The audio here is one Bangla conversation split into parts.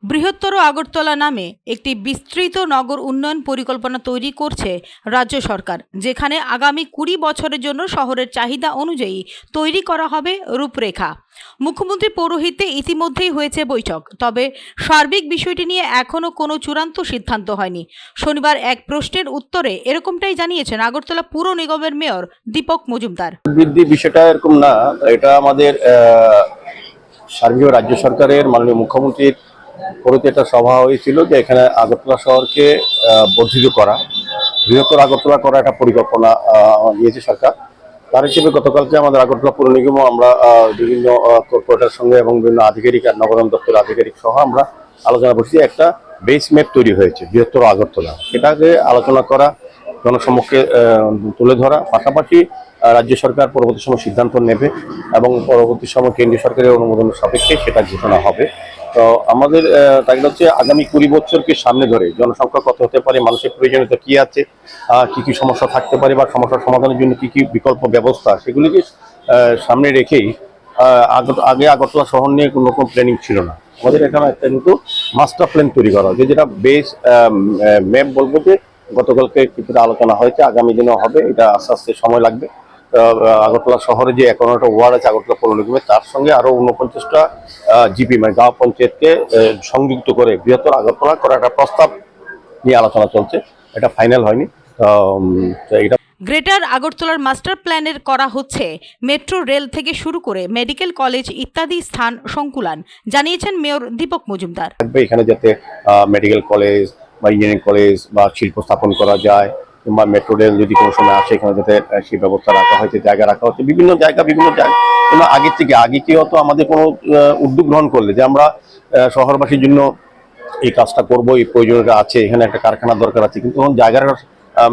বৃহত্তর আগরতলা নামে একটি বিস্তৃত নগর উন্নয়ন পরিকল্পনা তৈরি করছে রাজ্য সরকার, যেখানে আগামী ২০ বছরের জন্য শহরের চাহিদা অনুযায়ী তৈরি করা হবে রূপরেখা। মুখ্যমন্ত্রী পৌরোহিত্যে ইতিমধ্যেই হয়েছে বৈঠক, তবে সার্বিক বিষয়টি নিয়ে এখনও কোনো চূড়ান্ত সিদ্ধান্ত হয়নি। শনিবার এক প্রশ্নের উত্তরে এরকমটাই জানিয়েছেন আগরতলা পুর নিগমের মেয়র দীপক মজুমদার। বৃদ্ধি বিষয়টা এরকম না, এটা আমাদের সার্বিক রাজ্য সরকারের মাননীয় মুখ্যমন্ত্রীর পরিতে একটা সভা হয়েছিল যে এখানে আগরতলা শহরকে বর্ধিত করা, বৃহত্তর আগরতলা করা একটা পরিকল্পনা নিয়েছে সরকার। তার হিসেবে গতকালকে আমাদের আগরতলা পৌর নিগমও আমরা বিভিন্ন কর্পোরেটের সঙ্গে এবং বিভিন্ন আধিকারিক আর নগরায়ণ দপ্তরের আধিকারিক সহ আমরা আলোচনা করছি। একটা বেস ম্যাপ তৈরি হয়েছে বৃহত্তর আগরতলা, সেটাকে আলোচনা করা, জনসমক্ষে তুলে ধরা, পাশাপাশি রাজ্য সরকার পরবর্তী সময় সিদ্ধান্ত নেবে এবং পরবর্তী সময় কেন্দ্রীয় সরকারের অনুমোদনের সাপেক্ষে সেটা ঘোষণা হবে। তো আমাদের তাগিদ হচ্ছে আগামী ২০ বছরকে সামনে ধরে জনসংখ্যা কত হতে পারে, মানুষের প্রয়োজনীয়তা কি আছে, কি কি সমস্যা থাকতে পারে বা সমস্যার সমাধানের জন্য কি কি বিকল্প ব্যবস্থা, সেগুলিকে সামনে রেখেই আগে আগরতলা শহর নিয়ে কোনো রকম প্ল্যানিং ছিল না। আমাদের এখানে একটা কিন্তু মাস্টার প্ল্যান তৈরি করা হয়েছে, যেটা বেস ম্যাপ বলবো যে গতকালকে কিছুটা আলোচনা হয়েছে, আগামী দিনেও হবে। এটা আস্তে আস্তে সময় লাগবে। আগরতলা শহরে যে ৫১টা ওয়ার্ড আছে আগরতলা পৌর নিগমে, তার সঙ্গে আরো ৪৯টা জিপি মানে গাঁও পঞ্চায়েতকে সংযুক্ত করে বৃহত্তর আগরতলা করার একটা প্রস্তাব নিয়ে আলোচনা চলছে। এটা ফাইনাল হয়নি। এটা গ্রেটার আগরতলার মাস্টার প্ল্যানের করা হচ্ছে মেট্রো রেল থেকে শুরু করে মেডিকেল কলেজ ইত্যাদি স্থান সংকুলান, জানিয়েছেন মেয়র দীপক মজুমদার। এখানে যাতে মেডিকেল কলেজ বা ইঞ্জিনিয়ারিং কলেজ বা শিল্প স্থাপন করা যায়, কিংবা মেট্রো রেল যদি কোনো সময় আসে এখানে যাতে সেই ব্যবস্থা রাখা হয়েছে, জায়গা রাখা হচ্ছে বিভিন্ন জায়গা কিন্তু আগে কি হতো, আমাদের কোনো উদ্যোগ গ্রহণ করলে যে আমরা শহরবাসীর জন্য এই কাজটা করবো, এই প্রয়োজনীয়তা আছে, এখানে একটা কারখানার দরকার আছে, কিন্তু তখন জায়গার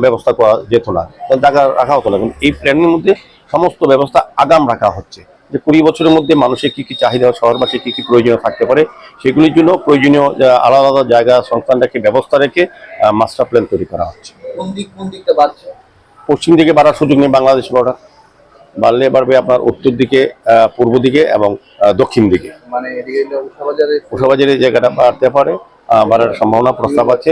ব্যবস্থা করা যেত না, জায়গা রাখা হতো না। কিন্তু এই প্ল্যানের মধ্যে সমস্ত ব্যবস্থা আগাম রাখা হচ্ছে যে ২০ বছরের মধ্যে মানুষের কি কি চাহিদা, শহরবাসীর কি কি প্রয়োজনীয় থাকতে পারে, সেগুলির জন্য প্রয়োজনীয় আলাদা আলাদা জায়গা সংস্থান রেখে, ব্যবস্থা রেখে মাস্টার প্ল্যান তৈরি করা হচ্ছে। পশ্চিম দিকে বাড়ার সুযোগ নেই, বাংলাদেশ বর্ডার বাড়লে বাড়বে আপনার উত্তর দিকে, পূর্ব দিকে এবং দক্ষিণ দিকে। মানে উষাবাজারের জায়গাটা বাড়তে পারে, বাড়ার সম্ভাবনা প্রস্তাব আছে।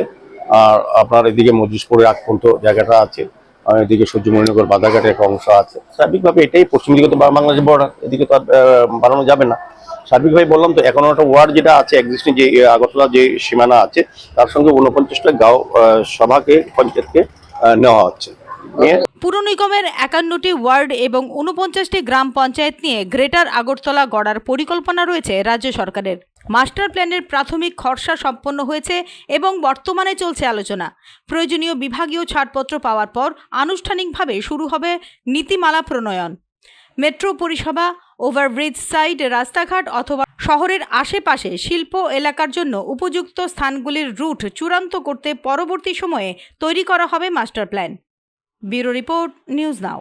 আর আপনার এদিকে মজলিশপুরের আগ পর্যন্ত জায়গাটা আছে, এদিকে সূর্যমণিনগর বাজারঘাটের একটা অংশ আছে। সার্বিকভাবে এটাই পশ্চিম দিকে তো বাংলাদেশ বর্ডার, এদিকে তো আর বাড়ানো যাবে না। সার্বিকভাবে বললাম তো, ৫১টা ওয়ার্ড যেটা আছে এক্সিস্টিং, যে আগরতলা যে সীমানা আছে, তার সঙ্গে ৪৯টা গাঁও সভাকে, পঞ্চায়েতকে নেওয়া হচ্ছে। পুর নিগমের ৫১টি ওয়ার্ড এবং ৪৯টি গ্রাম পঞ্চায়েত নিয়ে গ্রেটার আগরতলা গড়ার পরিকল্পনা রয়েছে রাজ্য সরকারের। মাস্টার প্ল্যানের প্রাথমিক খসড়া সম্পন্ন হয়েছে এবং বর্তমানে চলছে আলোচনা। প্রয়োজনীয় বিভাগীয় ছাড়পত্র পাওয়ার পর আনুষ্ঠানিকভাবে শুরু হবে নীতিমালা প্রণয়ন। মেট্রো পরিষেবা, ওভারব্রিজ, সাইড রাস্তাঘাট অথবা শহরের আশেপাশে শিল্প এলাকার জন্য উপযুক্ত স্থানগুলির রুট চূড়ান্ত করতে পরবর্তী সময়ে তৈরি করা হবে master plan. Bureau report, news now.